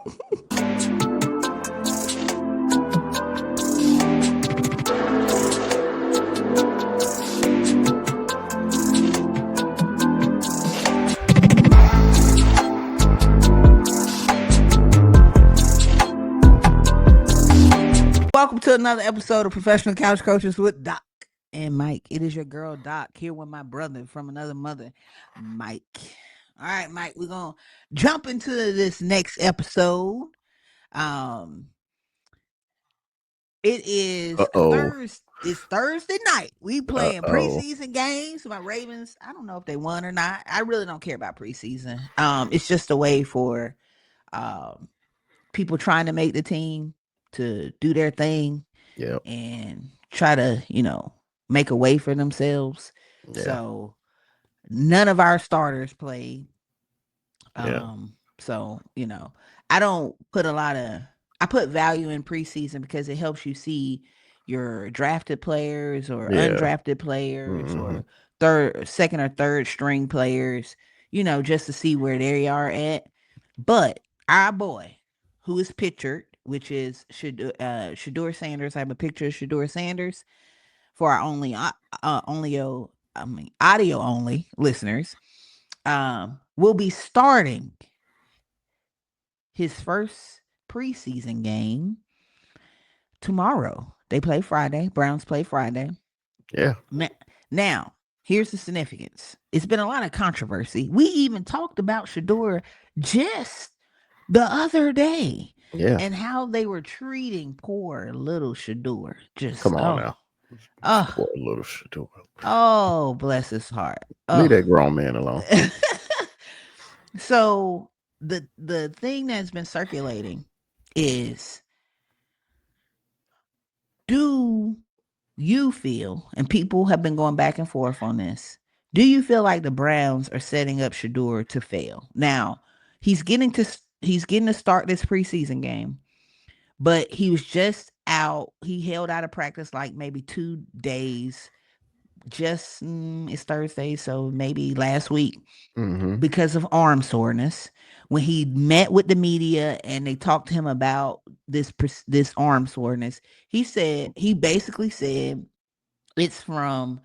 Welcome to another episode of Professional Couch Coaches with Doc and Mike. It is your girl Doc here with my brother from another mother, Mike. All right, Mike, we're gonna jump into this next episode. It is Thursday. It's Thursday night. We playing preseason games. My Ravens, I don't know if they won or not. I really don't care about preseason. It's just a way for people trying to make the team to do their thing. Yep. And try to, make a way for themselves. Yeah. So none of our starters played. So, I don't put I put value in preseason because it helps you see your drafted players or undrafted players or second or third string players, just to see where they are at. But our boy, who is pictured, which is Shedeur Sanders. I have a picture of Shedeur Sanders for our audio only listeners. Will be starting his first preseason game tomorrow. They play Friday. Browns play Friday. Yeah. Now, here's the significance. It's been a lot of controversy. We even talked about Shedeur just the other day. Yeah. And how they were treating poor little Shedeur. Just come on now. Poor little Shedeur. Oh, bless his heart. Leave that grown man alone. So the thing that's been circulating is, do you feel, and people have been going back and forth on this, do you feel like the Browns are setting up Shedeur to fail? Now, he's getting to start this preseason game, but he was just out. He held out of practice like maybe 2 days. It's Thursday, so maybe last week, because of arm soreness. When he met with the media and they talked to him about this arm soreness, he basically said it's from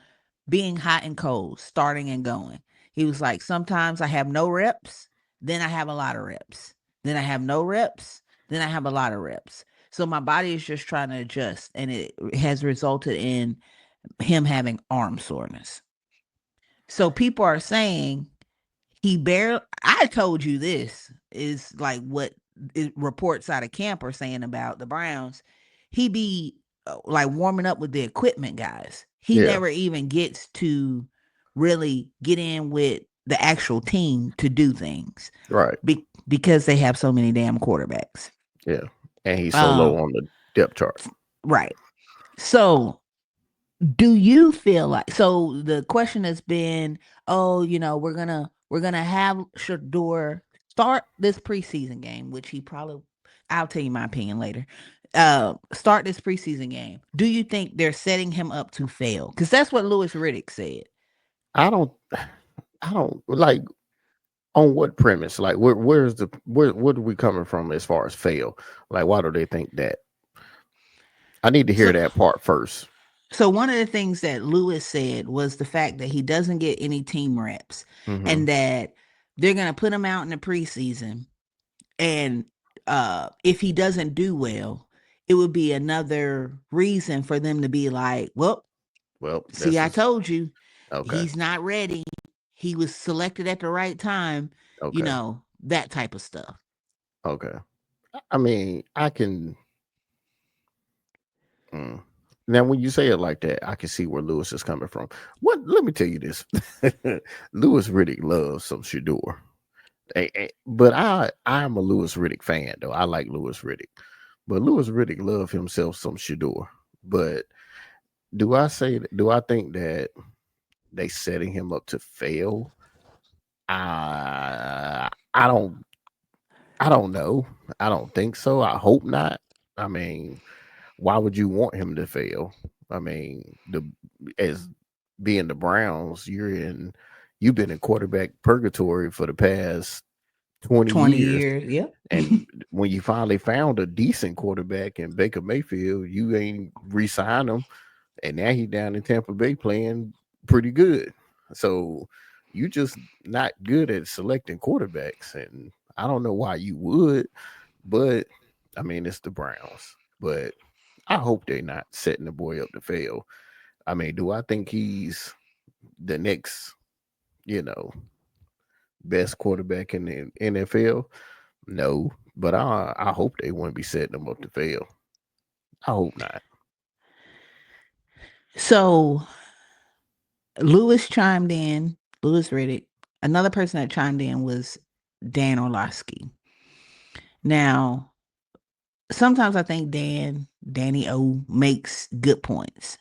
being hot and cold, starting and going. He was like, sometimes I have no reps, then I have a lot of reps. Then I have no reps, then I have a lot of reps. So my body is just trying to adjust, and it has resulted in him having arm soreness. So people are saying I told you this is like what reports out of camp are saying about the Browns. He be like warming up with the equipment guys. He never even gets to really get in with the actual team to do things. Right. Because they have so many damn quarterbacks. Yeah. And he's so low on the depth chart. Right. So do you feel like, so the question has been, we're gonna have Shedeur start this preseason game, which I'll tell you my opinion later. Start this preseason game. Do you think they're setting him up to fail? Because that's what Louis Riddick said. I don't like, on what premise? Like, where are we coming from as far as fail? Like, why do they think that? I need to hear that part first. So one of the things that Lewis said was the fact that he doesn't get any team reps, and that they're going to put him out in the preseason. And if he doesn't do well, it would be another reason for them to be like, well, see, I told you, he's not ready. He was selected at the right time, that type of stuff. Okay. I mean, I can... Now, when you say it like that, I can see where Lewis is coming from. Let me tell you this. Louis Riddick loves some Shedeur. But I'm a Louis Riddick fan, though. I like Louis Riddick. But Louis Riddick loves himself some Shedeur. But do I think that they setting him up to fail? I don't know. I don't think so. I hope not. I mean, why would you want him to fail? I mean, as being the Browns, you've been in quarterback purgatory for the past 20 20 years. years. Yep. And when you finally found a decent quarterback in Baker Mayfield, you ain't re-sign him, and now he's down in Tampa Bay playing pretty good. So you just not good at selecting quarterbacks, and I don't know why you would, but I mean it's the Browns. But I hope they're not setting the boy up to fail. I mean, do I think he's the next, you know, best quarterback in the NFL? No, but I hope they wouldn't be setting them up to fail. I hope not. So Lewis chimed in, Lewis Riddick. Another person that chimed in was Dan Orlovsky. Now, sometimes I think Danny O makes good points.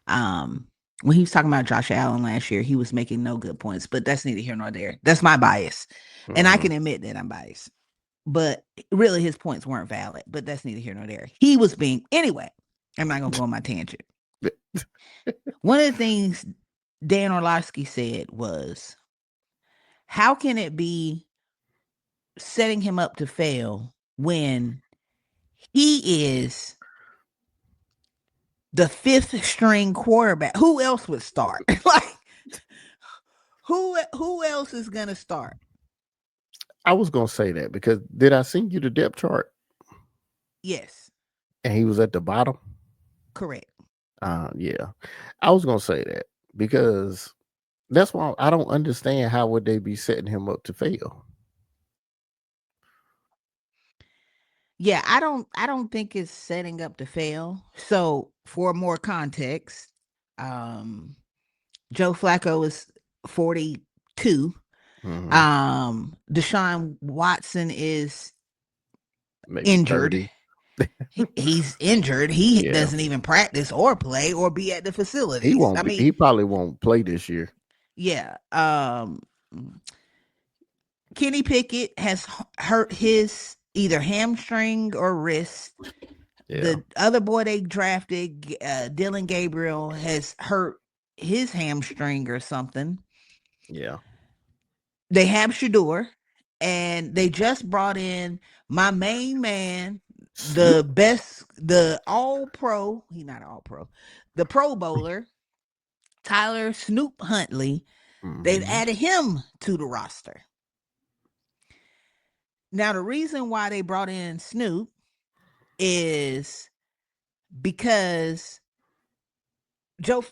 Um, when he was talking about Josh Allen last year, he was making no good points, but that's neither here nor there. That's my bias. And I Mhm. can admit that I'm biased. But really his points weren't valid, but that's neither here nor there. He was being anyway. I'm not gonna go on my tangent. One of the things Dan Orlovsky said was, how can it be setting him up to fail when he is the fifth string quarterback? Who else would start? Like who else is gonna start? I was gonna say that because did I send you the depth chart Yes, and he was at the bottom? correct. Yeah, I was gonna say that because that's why I don't understand how would they be setting him up to fail. Yeah, I don't think it's setting up to fail. So for more context, um Joe Flacco is 42. Hmm. Deshaun Watson is Maybe injured. 30. He's injured. He Yeah, doesn't even practice or play or be at the he facilities. I won't be. mean, He probably won't play this year. yeah. Kenny Pickett has hurt his either hamstring or wrist. Yeah, The other boy they drafted, Dylan Gabriel, has hurt his hamstring or something. yeah. They have Shedeur, and they just brought in my main man, Snoop. the best, the all pro, he not all pro, the pro bowler, Tyler Snoop Huntley. They've Hmm. added him to the roster. Now, the reason why they brought in Snoop is because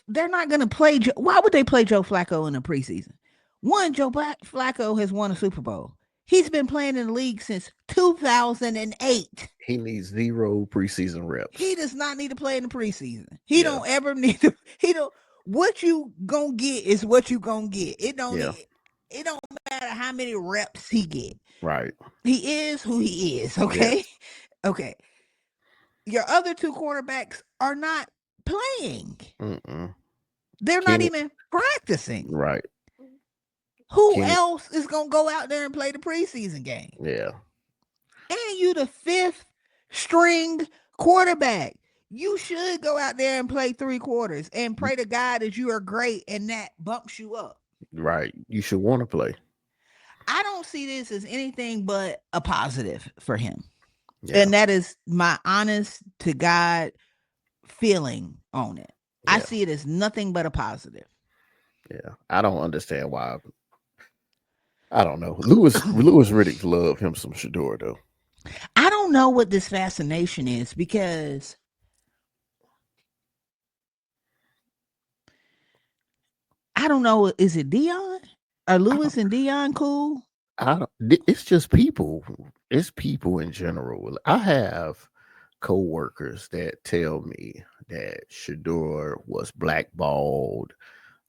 they're not going to play. Why would they play Joe Flacco in the preseason? One, Flacco has won a Super Bowl. He's been playing in the league since 2008. He needs zero preseason reps. He does not need to play in the preseason. He Yeah, don't ever need to. He don't. What you gonna get is what you gonna get. It don't. yeah. It don't matter how many reps he get. Right. He is who he is. Okay. Yes. Okay. Your other two quarterbacks are not playing. Mm-mm. They're not Kenny. even practicing. Right. Who Kenny. else is gonna go out there and play the preseason game? Yeah. And you the fifth string quarterback. You should go out there and play 3 quarters and pray to God that you are great and that bumps you up. Right. You should want to play. I don't see this as anything but a positive for him. Yeah. And that is my honest to God feeling on it. I Yeah. see it as nothing but a positive. Yeah. I don't understand why. I don't know. Lewis Riddick love him some Shedeur though. I don't know what this fascination is because I don't know. Is it Dion? Are I don't, Lewis and Dion cool? I don't, it's just people. It's people in general. I have co-workers that tell me that Shedeur was blackballed,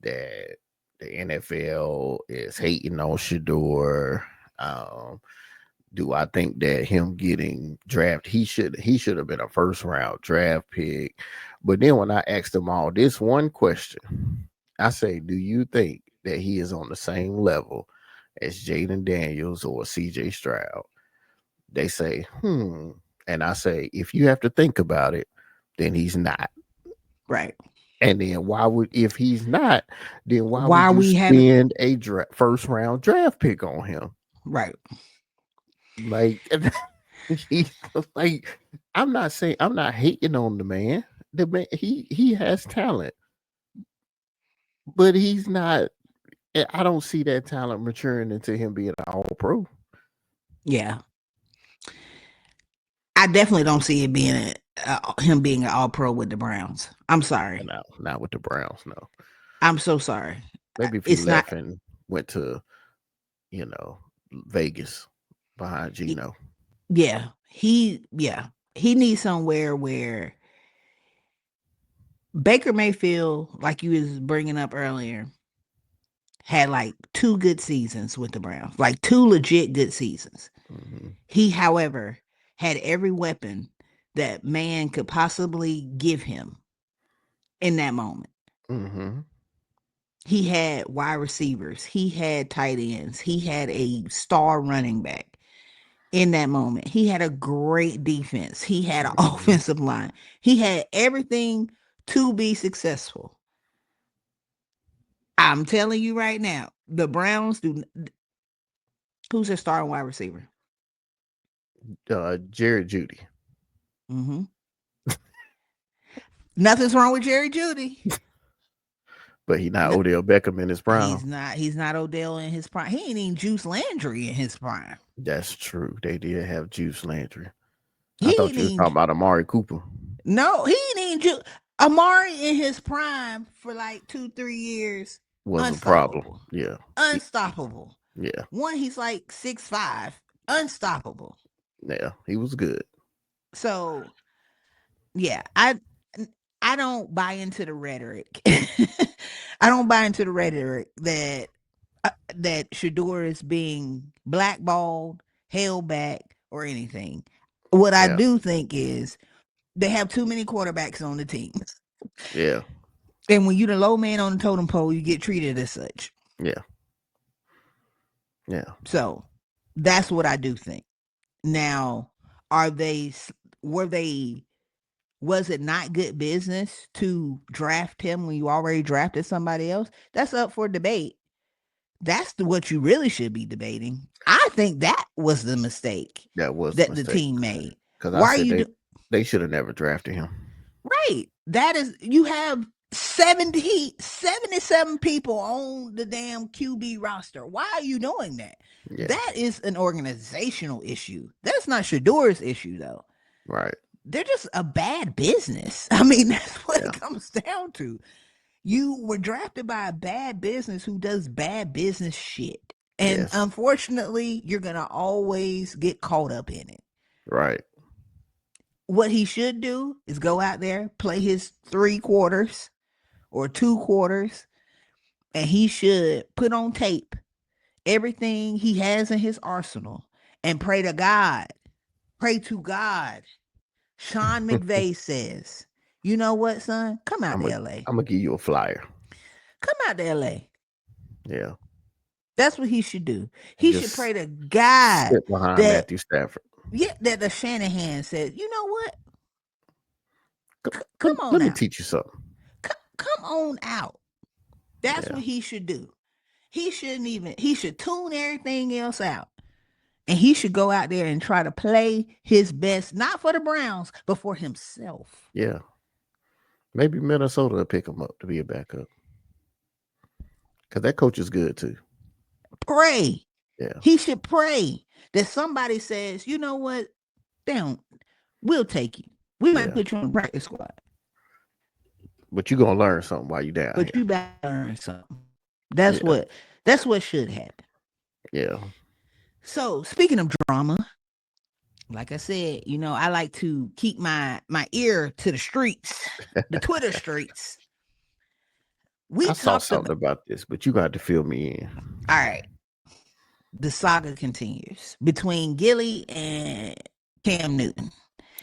that the NFL is hating on Shedeur. Um, do I think that him getting drafted, he should have been a first round draft pick? But then when I asked them all this one question, I say, do you think that he is on the same level as Jaden Daniels or CJ Stroud? They say, and I say, if you have to think about it, then he's not. Right. And then why would, if he's not, then why Why would are you we having spend a first round draft pick on him? right? Like he's like, I'm not hating on the man. The man, he has talent, but he's not. I don't see that talent maturing into him being an all pro. Yeah, I definitely don't see it being him being an all pro with the Browns. I'm sorry. Not with the Browns, no. I'm so sorry. Maybe if he It's not. left and went to, you know, Vegas behind Gino. Yeah, yeah, he needs somewhere where Baker Mayfield, like you was bringing up earlier, had like 2 good seasons with the Browns, like 2 legit good seasons. Hmm. He, however, had every weapon that man could possibly give him in that moment. Hmm. He had wide receivers, he had tight ends, he had a star running back in that moment. He had a great defense, he had an Hmm. offensive line, he had everything to be successful. I'm telling you right now, the Browns do. Who's their starting wide receiver? Jared Judy, Mm-hmm. Nothing's wrong with Jerry Judy. but he not No, Odell Beckham in his prime. he's not. He's not Odell in his prime. He ain't even Juice Landry in his prime. That's true. They did have Juice Landry. I He thought ain't you was even. talking about Amari Cooper. No, he ain't even Juice. Amari in his prime for like 2, 3 years. Was a problem. Unstoppable. Yeah. Unstoppable. Yeah. One, he's like 6'5". Unstoppable. Yeah. He was good. So yeah, I don't buy into the rhetoric. I don't buy into the rhetoric that Shedeur is being blackballed, held back, or anything. What I Yeah. do think is they have too many quarterbacks on the team, Yeah. and when you're the low man on the totem pole, you get treated as such. Yeah. Yeah. So that's what I do think. Now, are they? Were they? Was it not good business to draft him when you already drafted somebody else? That's up for debate. That's what you really should be debating. I think that was the mistake That was a that the mistake. team made. Because I Why are said you do they should have never drafted him. right? That is you have 77 people on the damn QB roster. Why are you doing that? Yeah. That is an organizational issue. That's not Shador's issue though. Right. They're just a bad business. I mean, that's what Yeah. it comes down to. You were drafted by a bad business who does bad business shit. And Yes. unfortunately, you're going to always get caught up in it. Right. What he should do is go out there, play his 3 quarters or 2 quarters, and he should put on tape everything he has in his arsenal and pray to God. Pray to God. Sean McVay says, you know what, son? Come out I'm to gonna LA. I'm gonna give you a flyer. Come out to LA. Yeah. That's what he should do. And He should just pray to God sit behind that Matthew Stafford. yeah, that the Shanahan says, you know what? Let, Come on let me out. teach you something. Come on out. That's Yeah. what he should do. He shouldn't even he should tune everything else out. And he should go out there and try to play his best, not for the Browns, but for himself. Yeah. Maybe Minnesota will pick him up to be a backup. Because that coach is good too. Pray. Yeah. He should pray that somebody says, you know what? Down, we'll take you. We might Yeah. put you on the practice squad, But you're gonna learn something while you're down but here. you better learn something. That's Yeah. what that's what should happen. Yeah. So speaking of drama, like I said, I like to keep my ear to the streets, the Twitter streets. We I saw talked something about about this, but you got to fill me in. all right. The saga continues between Gilly and Cam Newton.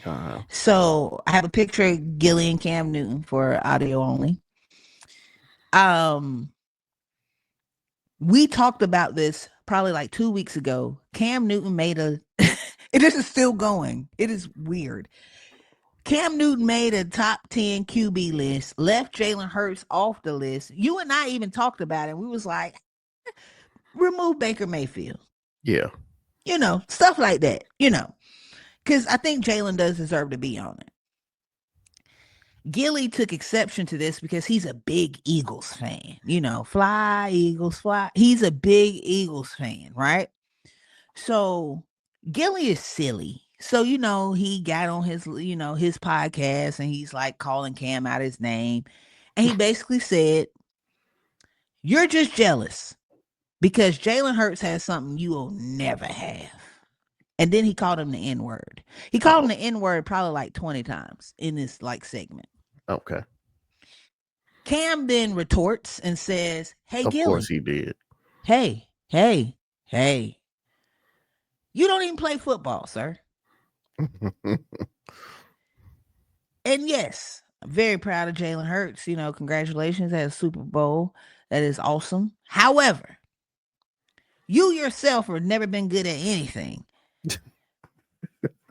Uh-huh. So I have a picture of Gilly and Cam Newton for audio only. Um, we talked about this probably like 2 weeks ago. Cam Newton made a this is still going. It is weird. Cam Newton made a top 10 QB list, left Jalen Hurts off the list. You and I even talked about it. We was like, remove Baker Mayfield. Yeah. Stuff like that, because I think Jalen does deserve to be on it. Gilly took exception to this because he's a big Eagles fan. Fly, Eagles, fly. He's a big Eagles fan, right? So Gilly is silly. So, he got on his podcast and he's like calling Cam out his name. And he basically said, "You're just jealous because Jalen Hurts has something you will never have." And then he called him the N word. He called him Oh, the N word probably like 20 times in this segment. okay. Cam then retorts and says, "Hey, Of course Gilly, he did. hey, hey, hey, you don't even play football, sir." And yes, I'm very proud of Jalen Hurts. Congratulations at a Super Bowl. That is awesome. However, you yourself have never been good at anything.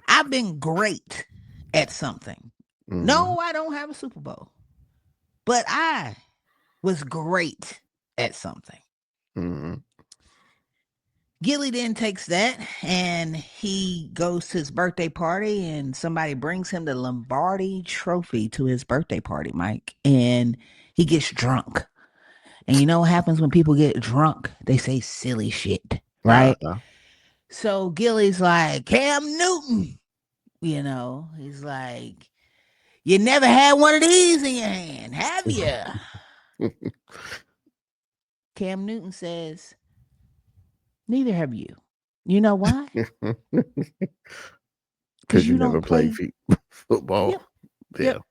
I've been great at something. Mm-hmm. No, I don't have a Super Bowl, but I was great at something. Mm-hmm. Gilly then takes that and he goes to his birthday party, and somebody brings him the Lombardi trophy to his birthday party, Mike. And he gets drunk. And you know what happens when people get drunk? They say silly shit, right? Uh-huh. So Gilly's like, "Cam Newton," he's like, "You never had one of these in your hand, have you?" Cam Newton says, "Neither have you." You know why? Because Because you you never don't played play. football. Yep. Yeah. Yep.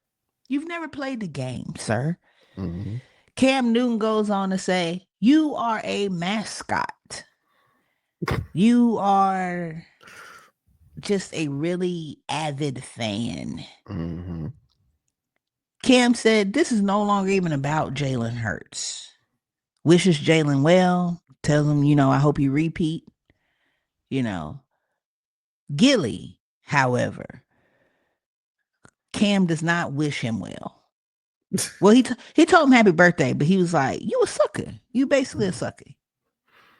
You've never played the game, sir. Mm-hmm. Cam Newton goes on to say, "You are a mascot. You are just a really avid fan." Mm-hmm. Cam said, "This is no longer even about Jalen Hurts." Wishes Jalen well, tells him, "I hope you repeat." You know, Gilly, however, Cam does not wish him well. Well, he told him happy birthday, but he was like, "You a sucker. You basically a sucker.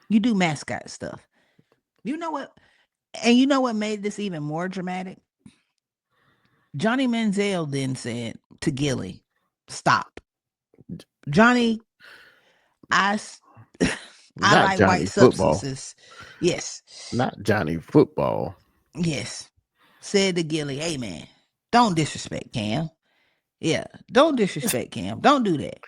You do mascot stuff." You know what? And you know what made this even more dramatic? Johnny Manziel then said to Gilly, "Stop. Johnny, I, I Not like white Johnny football. substances." Yes. Not Johnny football. Yes. Said to Gilly, "Hey, man, don't disrespect Cam. Yeah, don't disrespect Cam. Don't do that."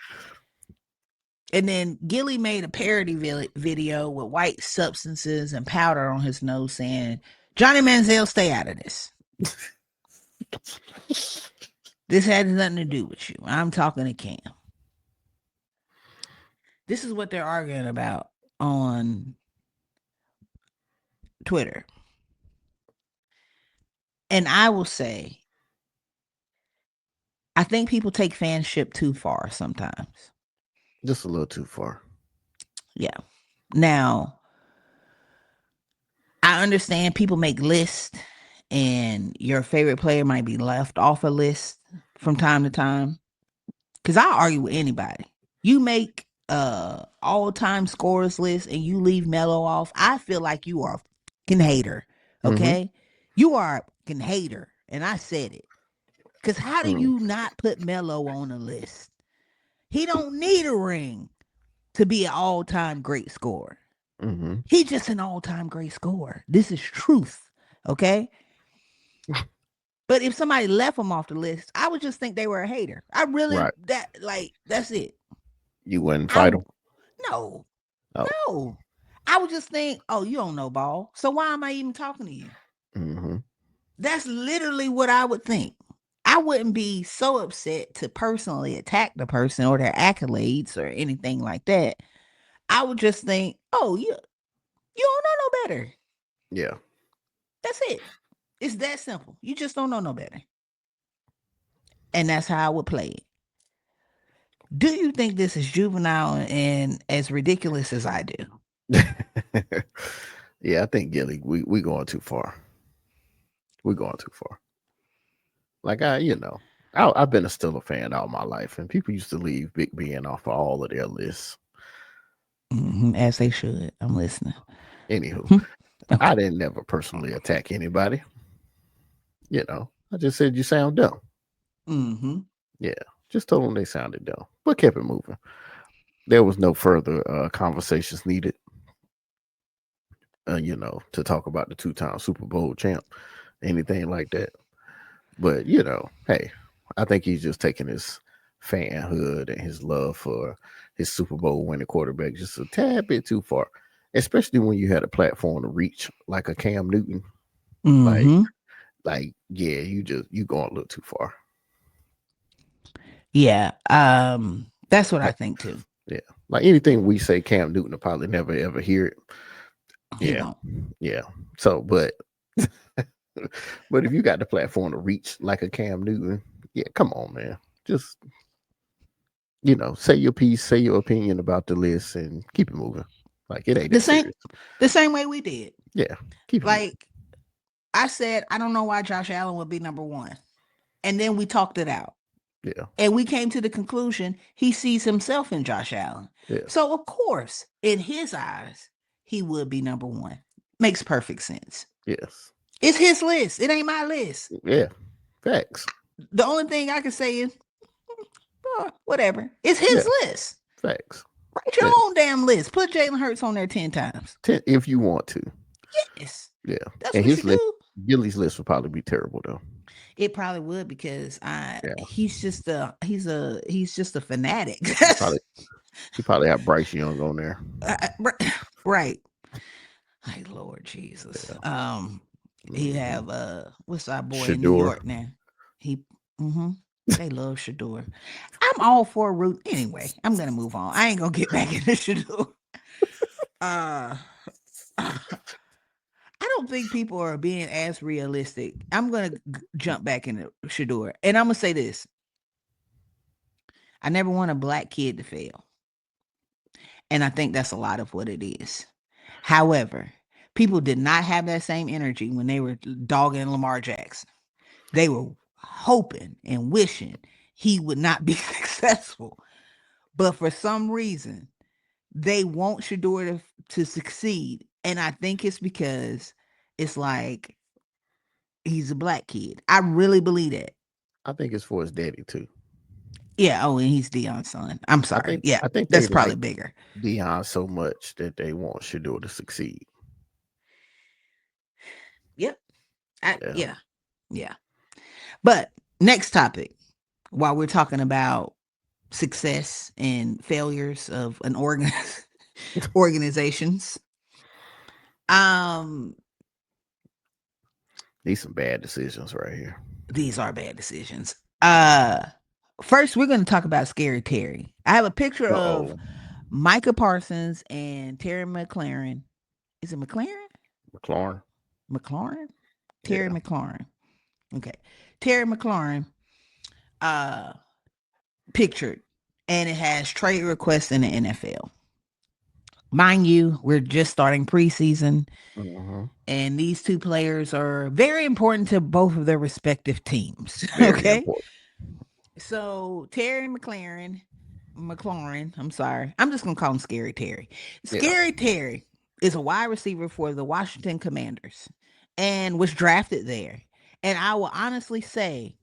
And then Gilly made a parody video with white substances and powder on his nose saying, "Johnny Manziel, stay out of this. This has nothing to do with you. I'm talking to Cam." This is what they're arguing about on Twitter. And I will say, I think people take fanship too far sometimes. Just a little too far. Yeah. Now, I understand people make lists and your favorite player might be left off a list from time to time. Cause I argue with anybody. You make all-time scorers list and you leave Melo off, I feel like you are a fucking hater. Mm-hmm. Okay? You are a fucking hater. And I said it. Cause how do Mm. you not put Melo on a list? He don't need a ring to be an all-time great scorer. Mm-hmm. He's just an all-time great scorer. This is truth. Okay? But if somebody left him off the list, I would just think they were a hater. I really Right. that's it. You wouldn't I fight him. no, Oh. no. I would just think, "Oh, you don't know ball. So why am I even talking to you?" Mm-hmm. That's literally what I would think. I wouldn't be so upset to personally attack the person or their accolades or anything like that. I would just think, "Oh, you don't know no better." Yeah. That's it. It's that simple. You just don't know no better. And that's how I would play it. Do you think this is juvenile and as ridiculous as I do? Yeah, I think Gilly, we going too far. We're going too far. Like I've been a Steeler fan all my life, and people used to leave Big Ben off of all of their lists. As they should. I'm listening. Anywho, Okay. I didn't never personally attack anybody. I just said you sound dumb. Mm-hmm. Yeah, just told them they sounded dumb, but kept it moving. There was no further conversations needed, to talk about the two-time Super Bowl champ, anything like that. But hey, I think he's just taking his fanhood and his love for his Super Bowl winning quarterback just a tad bit too far, especially when you had a platform to reach like a Cam Newton. Like, Mm-hmm. yeah, you going a little too far. Yeah. That's what I Like, think too. yeah, like anything we say, Cam Newton will probably never ever hear it. He Yeah, won't. yeah. So, but but if you got the platform to reach like a Cam Newton, yeah, come on, man. Just say your piece, say your opinion about the list, and keep it moving. Like it ain't The that same serious. the same way we did. Yeah, keep it moving. Like I said, I don't know why Josh Allen would be number one. And then we talked it out. Yeah, And we came to the conclusion he sees himself in Josh Allen. yeah, So, of course, in his eyes, he would be number one. Makes perfect sense. yes, It's his list. It ain't my list. yeah. Facts. The only thing I can say is, whatever. It's Yeah, his list. facts. Write your Yeah. own damn list. Put Jalen Hurts on there 10 times. If you want to, Yes. yeah. That's And what you his list, do. Gilly's list would probably be terrible though. It probably would because Yeah, he's just a fanatic. he probably he probably had Bryce Young on there. Right. Hey, Lord Jesus. Yeah. He Hmm. have what's our boy in New Shedeur. York now? He mm-hmm. They love Shedeur. I'm all for root anyway. I'm gonna move on. I ain't gonna get back into Shedeur. Uh I don't think people are being as realistic. I'm gonna jump back into Shedeur. And I'm gonna say this. I never want a black kid to fail. And I think that's a lot of what it is. However, people did not have that same energy when they were dogging Lamar Jackson. They were hoping and wishing he would not be successful. But for some reason, they want Shedeur to succeed. And I think it's because it's like he's a black kid. I really believe that. I think it's for his daddy too. Yeah. Oh, and he's Dion's son. I'm I sorry. think Yeah. I think they That's probably like bigger. Dion so much that they want Shador to succeed. Yep. Yeah. Yeah. Yeah. But next topic, while we're talking about success and failures of an organizations, um, These some bad decisions right here. these are bad decisions. First we're going to talk about Scary Terry. I have a picture of Oh, Micah Parsons and Terry McLaren. Is it McLaren? McLaurin. McLaurin? Terry Yeah. McLaurin. Okay. Terry McLaurin uh pictured, and it has trade requests in the NFL. Mind you, we're just starting preseason, Hmm. and these two players are very important to both of their respective teams. Very Okay. important. So Terry McLaurin, I'm sorry. I'm just gonna call him Scary Terry. Yeah. Scary Terry is a wide receiver for the Washington Commanders and was drafted there. And I will honestly say,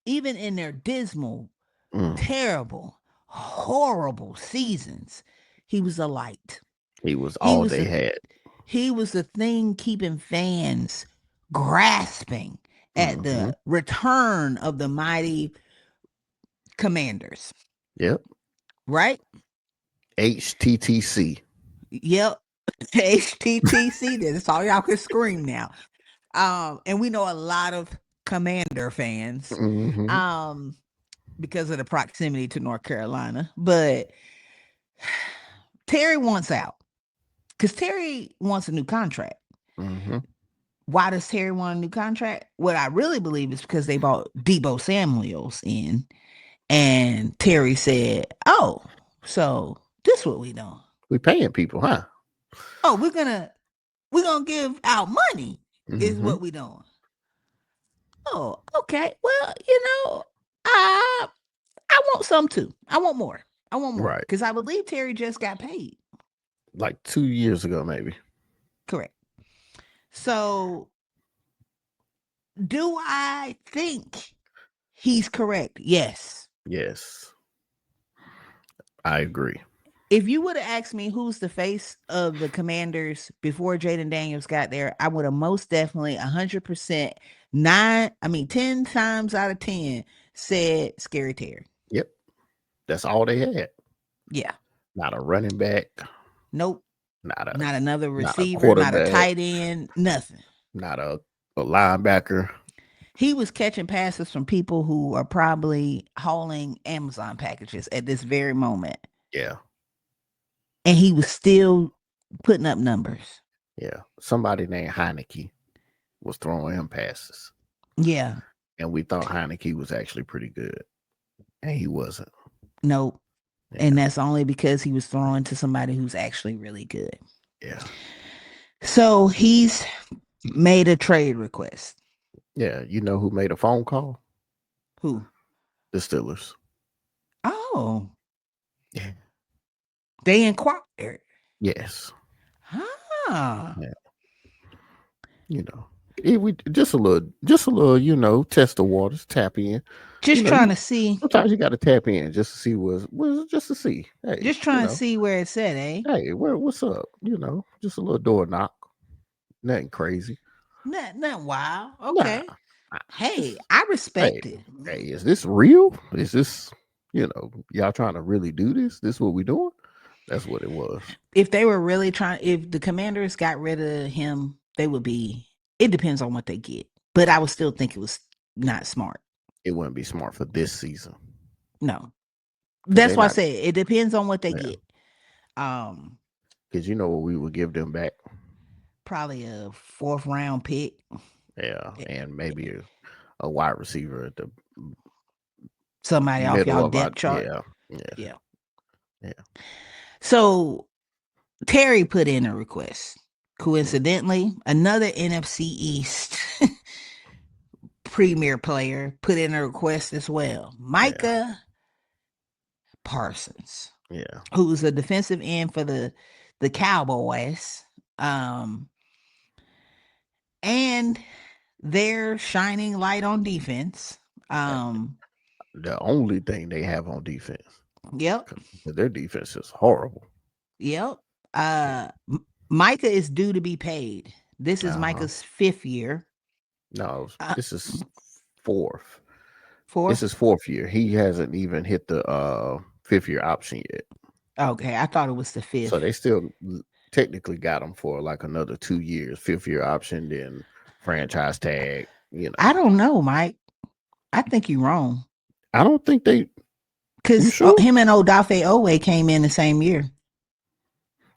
even in their dismal, Mm. terrible, horrible seasons, he was a light. He was He all was they a had. he was the thing keeping fans grasping at Hmm. the return of the mighty Commanders. Yep. Right? HTTC. Yep. HTTC. That's all y'all can scream now. And we know a lot of Commander fans. Hmm. Um, because of the proximity to North Carolina. But Terry wants out because Terry wants a new contract. Hmm. Why does Terry want a new contract? What I really believe is because they bought Debo Samuels in, and Terry said, "Oh, so this what we doing? We paying people, huh? Oh, we're gonna give out money is Hmm. what we doing. Oh, okay. Well, I I want some too. I want more. I want more Right. because I believe Terry just got paid. Like 2 years ago, maybe. Correct. So, do I think he's correct? Yes. Yes, I agree. If you would have asked me who's the face of the Commanders before Jaden Daniels got there, I would have most definitely 100% 10 times out of 10 said Scary Terry. Yep, that's all they had. Yeah. Not a running back, Nope. not a Not another not a receiver, not a quarterback, tight end, nothing. not a linebacker. He was catching passes from people who are probably hauling Amazon packages at this very moment. Yeah, And he was still putting up numbers. yeah. Somebody named Heineke was throwing him passes, Yeah. and we thought Heineke was actually pretty good, and he wasn't. Nope. And Yeah, that's only because he was throwing to somebody who's actually really good. yeah, So he's made a trade request. yeah. You know who made a phone call? Who? The Steelers. Oh, Yeah. they inquired. Yes. Ah, Yeah. You know, we just a little, test the waters, tap in. You just know, trying you to see, sometimes you got to tap in just to see what's just to see. Hey, just trying to see where it's at, eh? hey, what's up? Just a little door knock, nothing crazy. Not wow. Nah, Okay. I Hey, just I hey, respect it. hey, is this real? Is this y'all trying to really do this? This what we doing? That's what it was. If they were really trying, if the Commanders got rid of him, they would be. It depends on what they get, but I would still think it was not smart. It wouldn't be smart for this season No, because that's they why I not. said it depends on what they Yeah, get. Um, because you know what we would give them back. Probably a fourth round pick. Yeah, Eh, and maybe a wide receiver at the Somebody off middle y'all of our depth chart. yeah, yeah, Yeah. yeah, So Terry put in a request. Coincidentally, another NFC East premier player put in a request as well. yeah, Micah Parsons, yeah, who's a defensive end for the Cowboys. Um, and they're shining light on defense. yeah. Um, The only thing they have on defense, yep, 'cause their defense is horrible. yep. Micah is due to be paid. This is Uh-huh. Micah's fifth year. No, Uh, this is fourth. This Fourth? is fourth year. He hasn't even hit the fifth year option yet. Okay, I thought it was the So fifth. they still technically got him for like another 2 years, fifth year option, then franchise tag. I don't know, Mike. I think you're wrong. I don't think they. You Because sure? him and Odafe Owe came in the same year.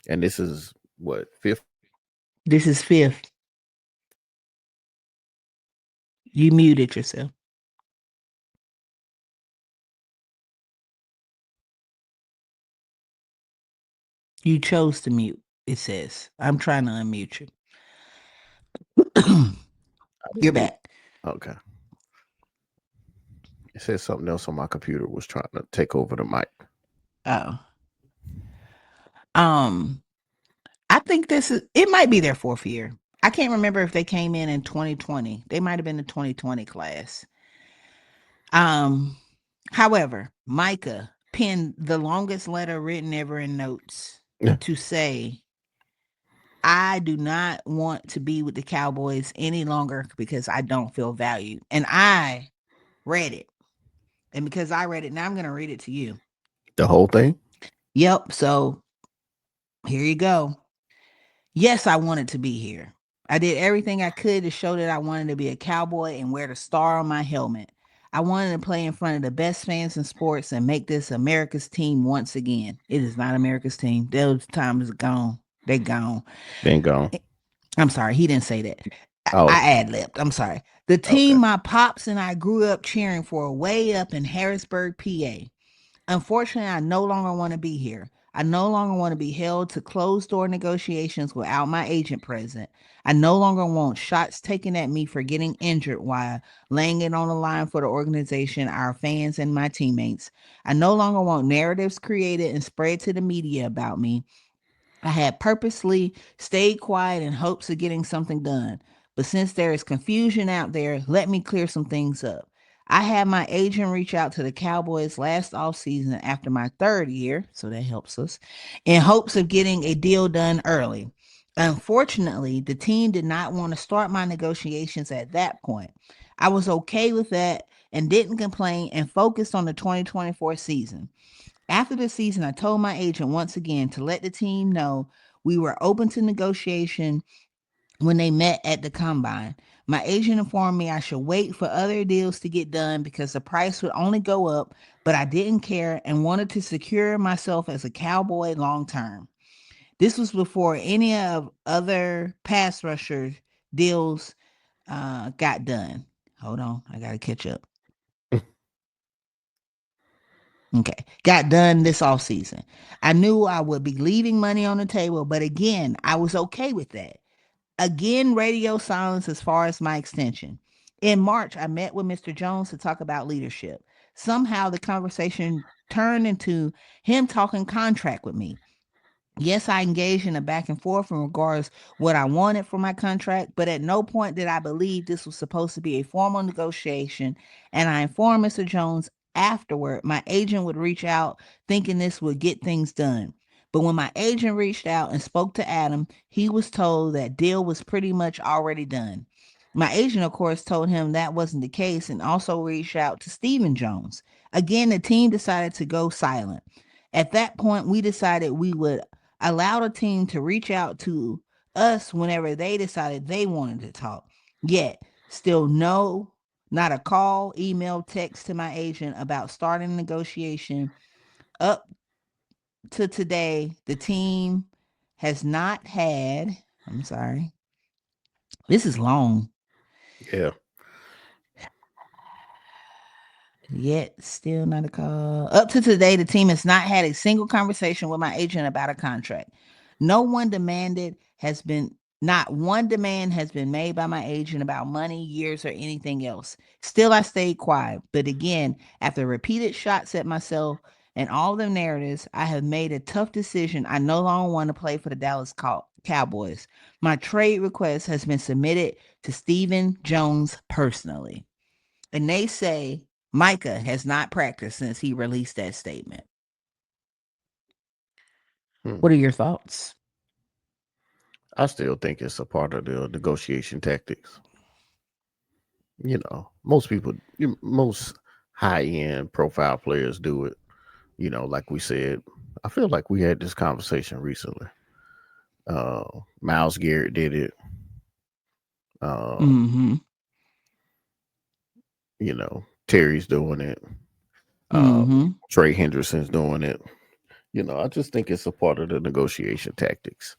And this is what fifth. This is fifth. You muted yourself. You chose to mute, it says. I'm trying to unmute you. I You're didn't mute. back. Okay. It said something else on my computer was trying to take over the mic. Oh. Um, I think it might be their fourth year. I can't remember if they came in 2020. They might have been the 2020 class. Um, However, Micah penned the longest letter written ever in notes to say, I do not want to be with the Cowboys any longer because I don't feel valued. And I read it. And because I read it, now I'm going to read it to you. The whole thing? Yep. So here you go. Yes, I wanted to be here. I did everything I could to show that I wanted to be a Cowboy and wear the star on my helmet. I wanted to play in front of the best fans in sports and make this America's team once again. It is not America's team. Those times are gone. They gone. Been gone. I'm sorry, he didn't say that. Oh, I ad libbed. I'm sorry. The okay. team my pops and I grew up cheering for way up in Harrisburg, PA. Unfortunately, I no longer want to be here. I no longer want to be held to closed door negotiations without my agent present. I no longer want shots taken at me for getting injured while laying it on the line for the organization, our fans, and my teammates. I no longer want narratives created and spread to the media about me. I had purposely stayed quiet in hopes of getting something done. But since there is confusion out there, let me clear some things up. I had my agent reach out to the Cowboys last offseason after my third year, so that helps us, in hopes of getting a deal done early. Unfortunately, the team did not want to start my negotiations at that point. I was okay with that and didn't complain and focused on the 2024 season. After the season, I told my agent once again to let the team know we were open to negotiation when they met at the combine. My agent informed me I should wait for other deals to get done because the price would only go up, but I didn't care and wanted to secure myself as a Cowboy long term. This was before any of other pass rusher deals got done. Hold on, I gotta catch up. Okay. Got done this off season. I knew I would be leaving money on the table, but again, I was okay with that. Again, radio silence as far as my extension. In March, I met with Mr. Jones to talk about leadership. Somehow the conversation turned into him talking contract with me. Yes, I engaged in a back and forth in regards what I wanted for my contract, but at no point did I believe this was supposed to be a formal negotiation. And I informed Mr. Jones afterward my agent would reach out thinking this would get things done. But when my agent reached out and spoke to Adam, he was told that deal was pretty much already done. My agent, of course, told him that wasn't the case and also reached out to Stephen Jones. Again, the team decided to go silent. At that point, we decided we would allow the team to reach out to us whenever they decided they wanted to talk. Yet, still no, not a call, email, text to my agent about starting negotiation. Up to today, the team has not had, I'm sorry, this is long. Yeah. Yet, still not a call. Up to today, the team has not had a single conversation with my agent about a contract. No one demanded has been Not one demand has been made by my agent about money, years, or anything else. Still, I stayed quiet. But again, after repeated shots at myself and all the narratives, I have made a tough decision. I no longer want to play for the Cowboys. My trade request has been submitted to Stephen Jones personally. And they say Micah has not practiced since he released that statement. Hmm. What are your thoughts? I still think it's a part of the negotiation tactics. Most people, most high end profile players do it. Like we said, I feel like we had this conversation recently. Miles Garrett did it. Um, Mm-hmm. Terry's doing it. Uh, Mm-hmm. Trey Henderson's doing it. I just think it's a part of the negotiation tactics.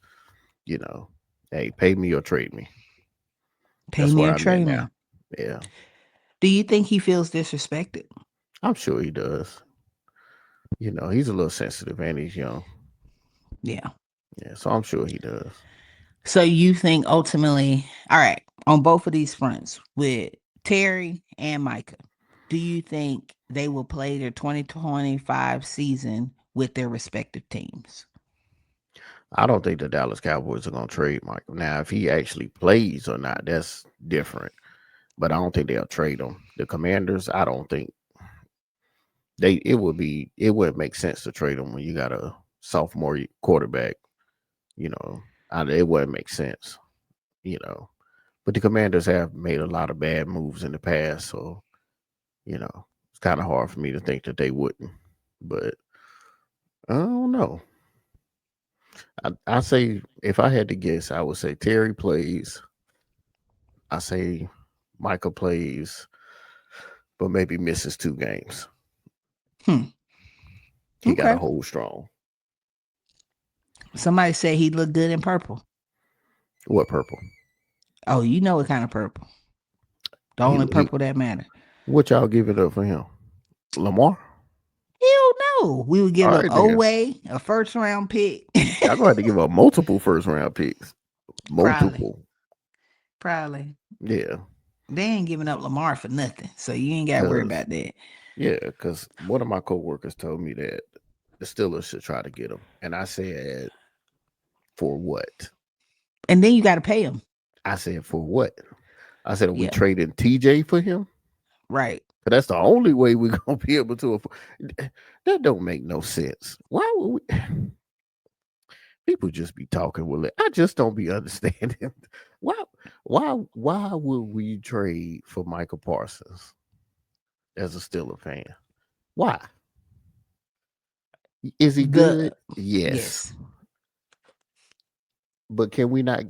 You know, hey, pay me or trade me. Pay That's me where or I'm at trade now. me. Yeah, Do you think he feels disrespected? I'm sure he does. He's a little sensitive and he's young. Yeah. Yeah, so I'm sure he does. So you think ultimately, all right, on both of these fronts with Terry and Micah, do you think they will play their 2025 season with their respective teams? I don't think the Dallas Cowboys are going to trade Michael. Now, if he actually plays or not, that's different. But I don't think they'll trade him. The Commanders, I don't think it wouldn't make sense to trade him when you got a sophomore quarterback. You know, it wouldn't make sense. You know, but the Commanders have made a lot of bad moves in the past, so it's kind of hard for me to think that they wouldn't. But I don't know. I say if I had to guess, I would say Terry plays. I say Michael plays, but maybe misses 2 games. Hmm. He got to Okay. hold strong. Somebody say he looked good in purple. What purple? Oh, you know what kind of purple. The only He purple that matter. what y'all give it up for him? Lamar? Hell no. We would All give up right then. Oway, a first round pick. Y'all gonna have to give up multiple first round picks. Probably. Multiple. Probably. Yeah. They ain't giving up Lamar for nothing. So you ain't gotta worry Cause about that. cause one of my coworkers told me that the Steelers should try to get him. And I said, For what? And then you got to pay him. I said for what? I said, are we Yeah, trading TJ for him? right. 'Cause that's the only way we're gonna be able to afford. That don't make no sense. Why would we? People just be talking with it. I just don't be understanding. why why would we trade for Michael Parsons as a Steeler fan? Why? Is he good? The Yes. yes, But can we not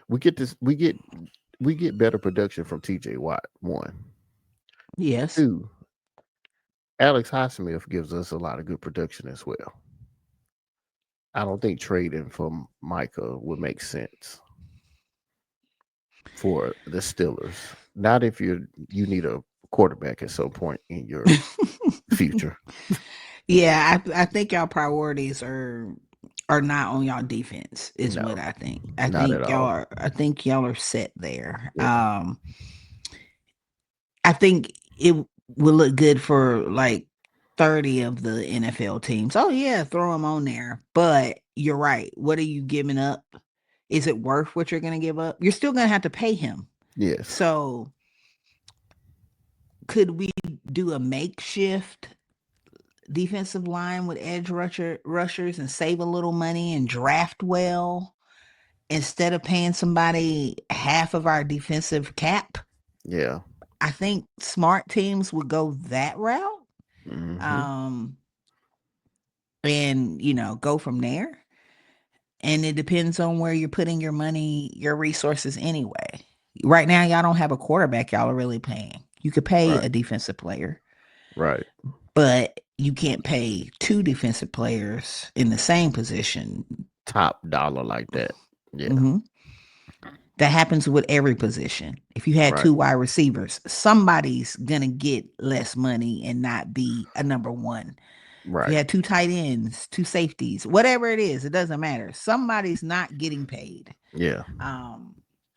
we get this we get better production from TJ Watt, one. yes. Two, Alex Highsmith gives us a lot of good production as well. I don't think trading for Micah would make sense for the Steelers. Not if you need a quarterback at some point in your future. Yeah, I think y'all priorities are not on y'all defense is No, what I think. not at all. I think y'all are set there. Yeah. I think it will look good for like 30 of the NFL teams. Oh yeah, throw them on there. But you're right. What are you giving up? Is it worth what you're going to give up? You're still going to have to pay him. Yes. So, could we do a makeshift defensive line with rushers and save a little money and draft well instead of paying somebody half of our defensive cap? Yeah. I think smart teams would go that route. Hmm. Um and go from there. And it depends on where you're putting your money, your resources anyway. Right now y'all don't have a quarterback y'all are really paying. You could pay Right. a defensive player, Right. but you can't pay two defensive players in the same position. Top dollar like that. Yeah. Hmm. That happens with every position. If you had Right. two wide receivers, somebody's gonna get less money and not be a number one. If you Right. had two tight ends, two safeties, whatever it is, it doesn't matter. Somebody's not getting paid. Yeah. Um,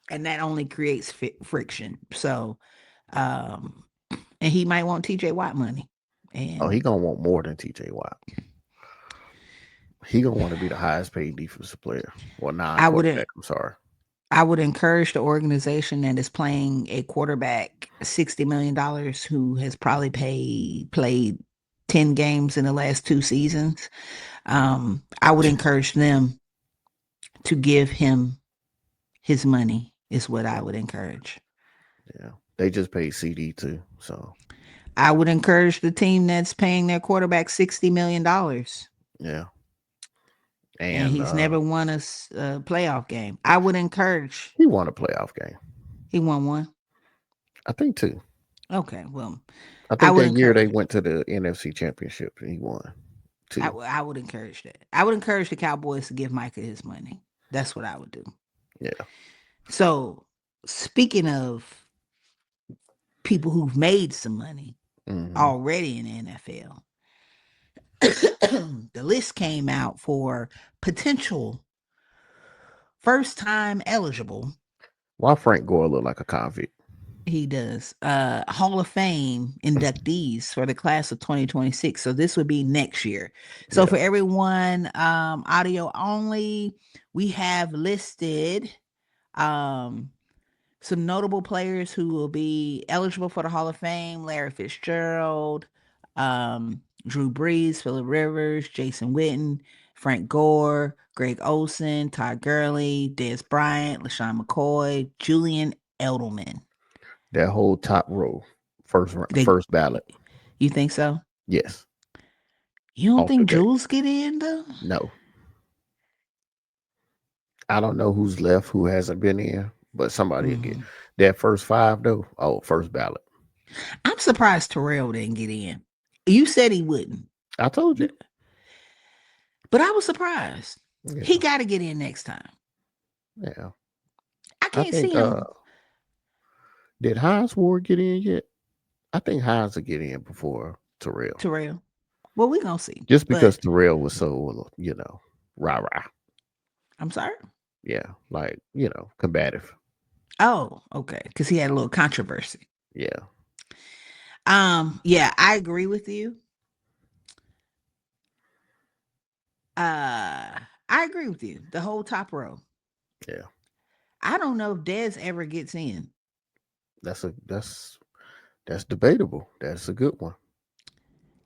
and that only creates friction. So, um, and he might want TJ Watt money. Oh, he And gonna want more than TJ Watt. He gonna want to be the highest paid defensive player. Well, non I wouldn't quarterback. I'm sorry. I would encourage the organization that is playing a quarterback $60 million who has probably played 10 games in the last two seasons. I would encourage them to give him his money is what I would encourage. Yeah. They just paid CD too. So I would encourage the team that's paying their quarterback $60 million yeah. and And he's never won a playoff game. I would encourage. he won a playoff game. He won one. I think two. Okay, well, I I think would that year they encourage. went to the NFC Championship and he won two. I would encourage that. I would encourage the Cowboys to give Micah his money. That's what I would do. Yeah. So, speaking of people who've made some money Hmm. already in the NFL, the list came out for potential first time eligible. Why Frank Gore look like a convict? He does. Hall of Fame inductees for the class of 2026. So this would be next year. So Yeah. for everyone, audio only, we have listed um some notable players who will be eligible for the Hall of Fame: Larry Fitzgerald, Drew Brees, Phillip Rivers, Jason Witten, Frank Gore, Greg Olson, Todd Gurley, Dez Bryant, LaShawn McCoy, Julian Edelman. That whole top row, They, first ballot. you think so? Yes. You don't Off the think gate. Jules get in though? No. I don't know who's left who hasn't been in, but somebody will get Hmm. that first five though. Oh, first ballot. I'm surprised Terrell didn't get in. You said he wouldn't, I told you. but I was surprised. He Yeah. got to get in next time. Yeah. I I can't see think him. did Hines Ward get in yet? I think Hines will get in before Terrell. Terrell. Well, we gonna see. Just because But Terrell was so, rah rah. I'm sorry. Yeah. Like, combative. Oh, okay. Because he had a little controversy. Yeah. Yeah, I agree with you. I agree with you. The whole top row. Yeah, I don't know if Dez ever gets in. that's debatable. That's a good one.